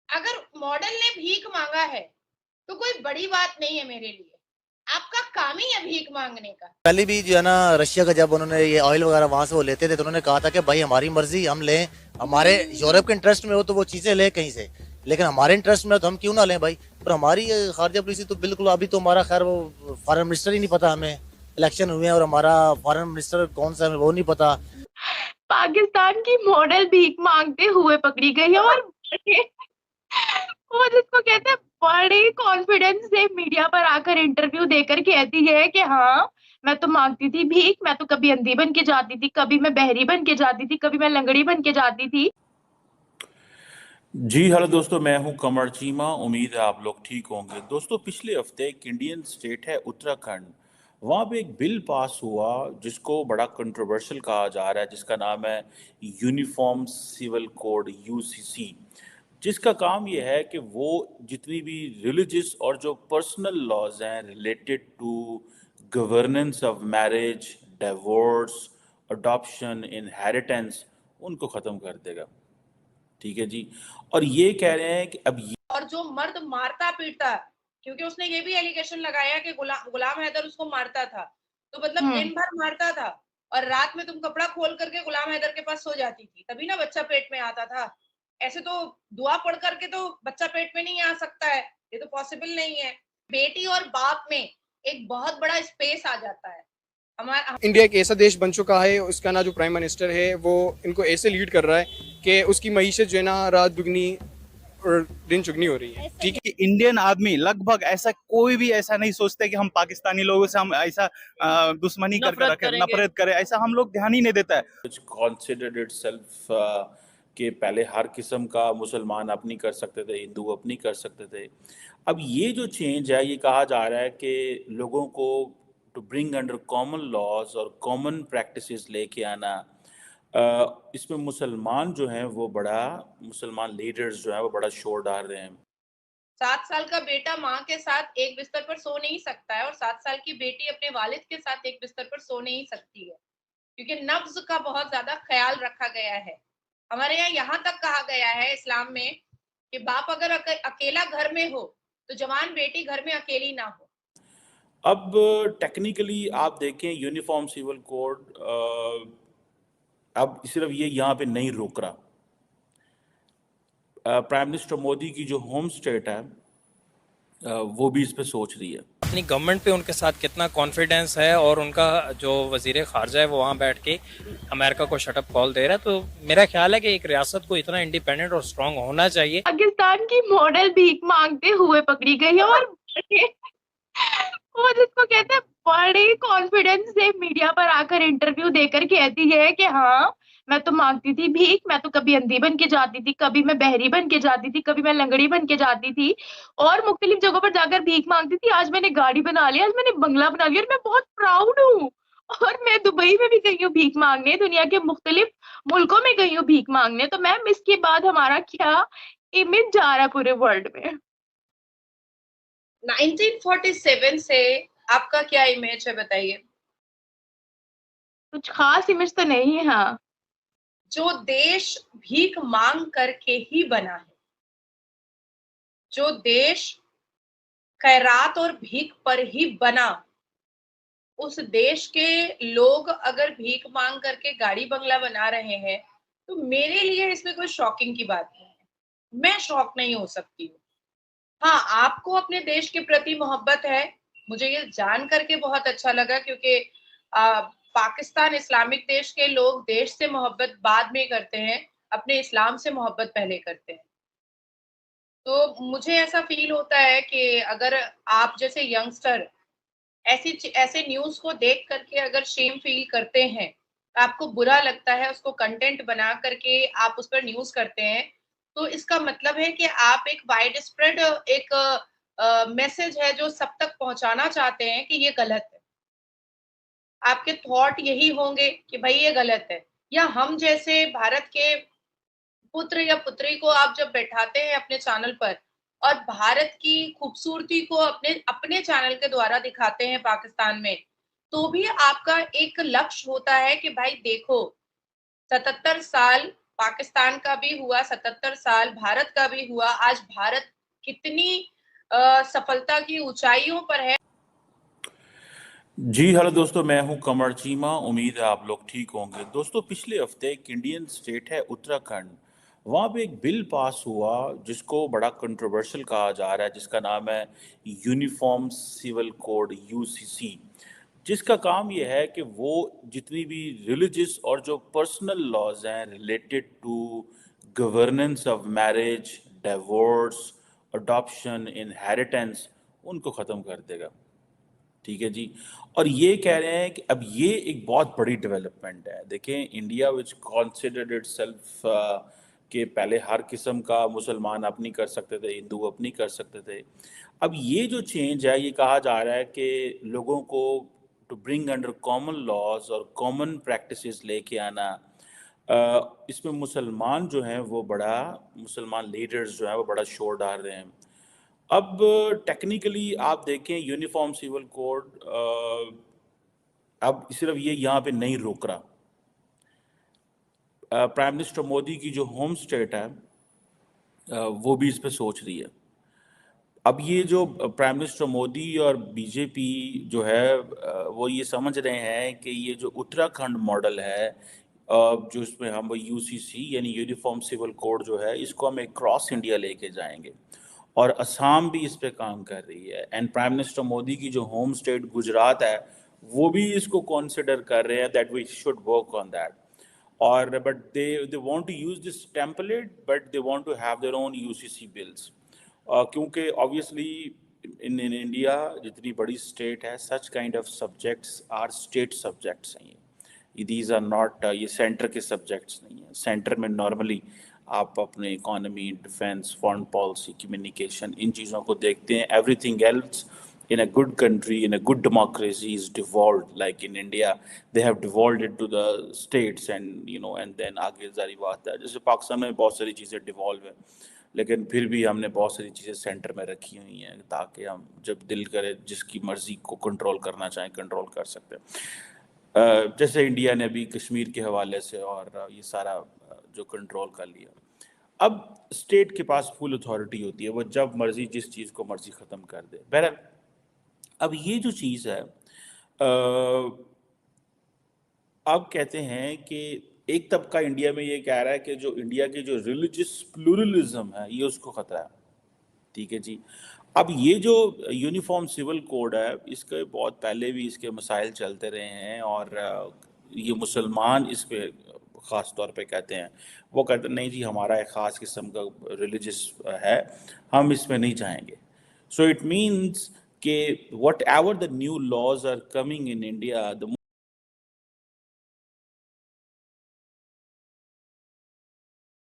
अगर मॉडल ने भीख मांगा है तो कोई बड़ी बात नहीं है मेरे लिए। आपका काम ही है भीख मांगने का। पहले भी जो है ना, रशिया का जब उन्होंने ये ऑयल वगैरह वहां से वो लेते थे तो उन्होंने कहा था कि भाई हमारी मर्जी, हम लें, हमारे यूरोप के इंटरेस्ट में हो तो वो चीजें लें कहीं से, लेकिन हमारे इंटरेस्ट में हो तो हम क्यों ना लें भाई। पर हमारी खारजा पॉलिसी तो बिल्कुल, अभी तो हमारा खैर वो फॉरेन मिनिस्टर ही नहीं पता हमें, इलेक्शन हुए हैं और हमारा फॉरेन मिनिस्टर कौन सा है वो नहीं पता। पाकिस्तान की मॉडल भीख मांगते हुए पकड़ी गई है और वो जिसको कहते हैं बड़े कॉन्फिडेंस से मीडिया पर आकर इंटरव्यू देकर कहती है कि हाँ, मैं तो मांगती थी भीख, मैं तो कभी अंधी बन के जाती थी, कभी मैं बहरी बन के जाती थी, कभी मैं लंगड़ी बन के जाती थी। जी हेलो दोस्तों, मैं हूं कमर चीमा। उम्मीद है आप लोग ठीक होंगे। दोस्तों, पिछले हफ्ते एक इंडियन स्टेट है उत्तराखंड, वहाँ पे एक बिल पास हुआ जिसको बड़ा कंट्रोवर्शियल कहा जा रहा है, जिसका नाम है यूनिफॉर्म सिविल कोड यूसीसी। जिसका काम ये है कि वो जितनी भी रिलीजियस और जो पर्सनल लॉज हैं related to governance of marriage, divorce, adoption, inheritance, उनको ख़त्म कर देगा। ठीक है जी। और ये कह रहे हैं कि अब और जो मर्द मारता पीटता, क्योंकि उसने ये भी एलिगेशन लगाया कि गुलाम हैदर उसको मारता था, तो मतलब दिन भर मारता था और रात में तुम कपड़ा खोल करके गुलाम हैदर के पास सो जाती थी, तभी ना बच्चा पेट में आता था। ऐसे तो दुआ पढ़ करके तो बच्चा पेट में नहीं आ सकता है, ये तो पॉसिबल नहीं है। बेटी और बाप में एक बहुत बड़ा स्पेस आ जाता है। हमारा इंडिया एक ऐसा देश बन चुका है, उसका ना जो प्राइम मिनिस्टर है वो इनको ऐसे लीड कर रहा है कि उसकी मईशत जो है ना रात दुगनी और दिन चुगनी हो रही है। ठीक है, कि इंडियन आदमी लगभग ऐसा कोई भी ऐसा नहीं सोचते कि हम पाकिस्तानी लोगों से हम ऐसा दुश्मनी करके रखें, नफरत करें, ऐसा हम लोग ध्यान ही नहीं देता है। कॉन्सिडर्ड इटसेल्फ कि पहले हर किस्म का मुसलमान अपनी कर सकते थे, हिंदू अपनी कर सकते थे। अब ये जो चेंज है, ये कहा जा रहा है कि लोगों को to bring under common laws और कॉमन प्रैक्टिसेस लेके आना। इसमें मुसलमान जो हैं वो बड़ा, मुसलमान लीडर्स जो हैं वो बड़ा शोर डाल रहे हैं। 7 साल का बेटा माँ के साथ एक बिस्तर पर सो नहीं सकता है और 7 साल की बेटी अपने वालिद के साथ एक बिस्तर पर सो नहीं सकती है, क्योंकि नफ्ज का बहुत ज्यादा ख्याल रखा गया है। हमारे यहाँ तक कहा गया है इस्लाम में कि बाप अगर अकेला घर में हो तो जवान बेटी घर में अकेली ना हो। अब टेक्निकली आप देखें, यूनिफॉर्म सिविल कोड अब सिर्फ ये यहाँ पे नहीं रोक रहा। प्राइम मिनिस्टर मोदी की जो होम स्टेट है वो भी इस पे सोच रही है। अपनी गवर्नमेंट पे उनके साथ कितना कॉन्फिडेंस है और उनका जो वजीर खारजा है वो वहाँ बैठ के अमेरिका को शटअप कॉल दे रहा है, तो मेरा ख्याल है कि एक रियासत को इतना इंडिपेंडेंट और स्ट्रांग होना चाहिए। पाकिस्तान की मॉडल भीख मांगते हुए पकड़ी गई है और वो जिसको कहते हैं बड़े कॉन्फिडेंस से मीडिया पर आकर इंटरव्यू देकर कहती है कि हाँ, मैं तो मांगती थी भीख, मैं तो कभी अंधी बन के जाती थी, कभी मैं बहरी बन के जाती थी, कभी मैं लंगड़ी बन के जाती थी और मुख्तलिफ जगहों पर जाकर भीख मांगती थी। आज मैंने गाड़ी बना ली, आज मैंने बंगला बना लिया और मैं बहुत प्राउड हूँ। और मैं दुबई में भी गई हूँ भीख मांगने, दुनिया के मुख्तलिफ मुल्कों में गई हूँ भीख मांगने। तो मैम, इसके बाद हमारा क्या इमेज जा रहा है पूरे वर्ल्ड में? 1947 से आपका क्या इमेज है बताइए? कुछ खास इमेज तो नहीं है। हाँ, जो देश भीख मांग करके ही बना है, जो देश खैरात और भीख पर ही बना, उस देश के लोग अगर भीख मांग करके गाड़ी बंगला बना रहे हैं तो मेरे लिए इसमें कोई शॉकिंग की बात नहीं है। मैं शॉक नहीं हो सकती हूँ। हाँ, आपको अपने देश के प्रति मोहब्बत है, मुझे ये जान करके बहुत अच्छा लगा, क्योंकि पाकिस्तान इस्लामिक देश के लोग देश से मोहब्बत बाद में करते हैं, अपने इस्लाम से मोहब्बत पहले करते हैं। तो मुझे ऐसा फील होता है कि अगर आप जैसे यंगस्टर ऐसे न्यूज को देख करके अगर शेम फील करते हैं, आपको बुरा लगता है, उसको कंटेंट बना करके आप उस पर न्यूज करते हैं, तो इसका मतलब है कि आप एक वाइड स्प्रेड एक मैसेज है जो सब तक पहुंचाना चाहते हैं कि ये गलत है। आपके थॉट यही होंगे कि भाई ये गलत है। या हम जैसे भारत के पुत्र या पुत्री को आप जब बैठाते हैं अपने चैनल पर और भारत की खूबसूरती को अपने अपने चैनल के द्वारा दिखाते हैं पाकिस्तान में, तो भी आपका एक लक्ष्य होता है कि भाई देखो, 77 साल पाकिस्तान का भी हुआ 77 साल, भारत का भी हुआ। आज भारत कितनी सफलता की ऊंचाइयों पर है। जी हेलो दोस्तों, मैं हूं कमर चीमा। उम्मीद है आप लोग ठीक होंगे। दोस्तों, पिछले हफ्ते एक इंडियन स्टेट है उत्तराखंड, वहाँ पे एक बिल पास हुआ जिसको बड़ा कंट्रोवर्शियल कहा जा रहा है, जिसका नाम है यूनिफॉर्म सिविल कोड यूसीसी, जिसका काम यह है कि वो जितनी भी रिलीजियस और जो पर्सनल लॉज हैं related to governance of marriage, divorce, adoption, inheritance, उनको ख़त्म कर देगा। ठीक है जी। और ये कह रहे हैं कि अब ये एक बहुत बड़ी डेवलपमेंट है। देखें, इंडिया विच कॉन्सिडर्ड इटसेल्फ कि पहले हर किस्म का मुसलमान अपनी कर सकते थे, हिंदू अपनी कर सकते थे। अब ये जो चेंज है, ये कहा जा रहा है कि लोगों को to bring under common laws और कॉमन प्रैक्टिसेस लेके आना। इसमें मुसलमान जो हैं वो बड़ा, मुसलमान लीडर्स जो हैं वो बड़ा शोर डाल रहे हैं। अब टेक्निकली आप देखें, यूनिफॉर्म सिविल कोड अब सिर्फ ये यहाँ पे नहीं रोक रहा। प्राइम मिनिस्टर मोदी की जो होम स्टेट है वो भी इस पे सोच रही है। अब ये जो प्राइम मिनिस्टर मोदी और बीजेपी जो है वो ये समझ रहे हैं कि ये जो उत्तराखंड मॉडल है, जो इसमें हम यूसीसी यानी यूनिफॉर्म सिविल कोड जो है, इसको हम एक क्रॉस इंडिया लेके जाएंगे। और असम भी इस पे काम कर रही है। एंड प्राइम मिनिस्टर मोदी की जो होम स्टेट गुजरात है, वो भी इसको कंसिडर कर रहे हैं that we should work on that. और but they want to use this template, but they want to have their own UCC bills. क्योंकि ऑब्वियसली इन इंडिया जितनी बड़ी स्टेट है, such kind of subjects are state subjects हैं। ये these are not, ये centre के subjects नहीं है। सेंटर में नॉर्मली आप अपने economy, defence, foreign policy, communication, इन चीज़ों को देखते हैं। Everything else in a good country, in a good democracy is devolved. Like in India, they have devolved it to the states, and and then आगे जारी बात है। जैसे पाकिस्तान में बहुत सारी चीज़ें डिवॉल्व है, लेकिन फिर भी हमने बहुत सारी चीज़ें सेंटर में रखी हुई हैं ताकि हम जब दिल करे जिसकी मर्जी को कंट्रोल करना चाहें कंट्रोल कर सकते हैं। जैसे इंडिया ने अभी कश्मीर के हवाले से और ये सारा जो कंट्रोल कर लिया। अब स्टेट के पास फुल अथॉरिटी होती है, वो जब मर्जी जिस चीज़ को मर्जी ख़त्म कर दे। बहरहाल, अब ये जो चीज़ है, अब कहते हैं कि एक तबका इंडिया में ये कह रहा है कि जो इंडिया की जो रिलीजियस प्लूरलिज्म है, ये उसको ख़तरा है। ठीक है जी। अब ये जो यूनिफॉर्म सिविल कोड है, इसके बहुत पहले भी इसके मसाइल चलते रहे हैं, और ये मुसलमान इस पे ख़ास तौर पे कहते हैं, वो कहते हैं नहीं जी, हमारा एक ख़ास किस्म का रिलीजियस है, हम इसमें नहीं जाएंगे। सो इट मीन्स कि whatever the new laws are coming in India, the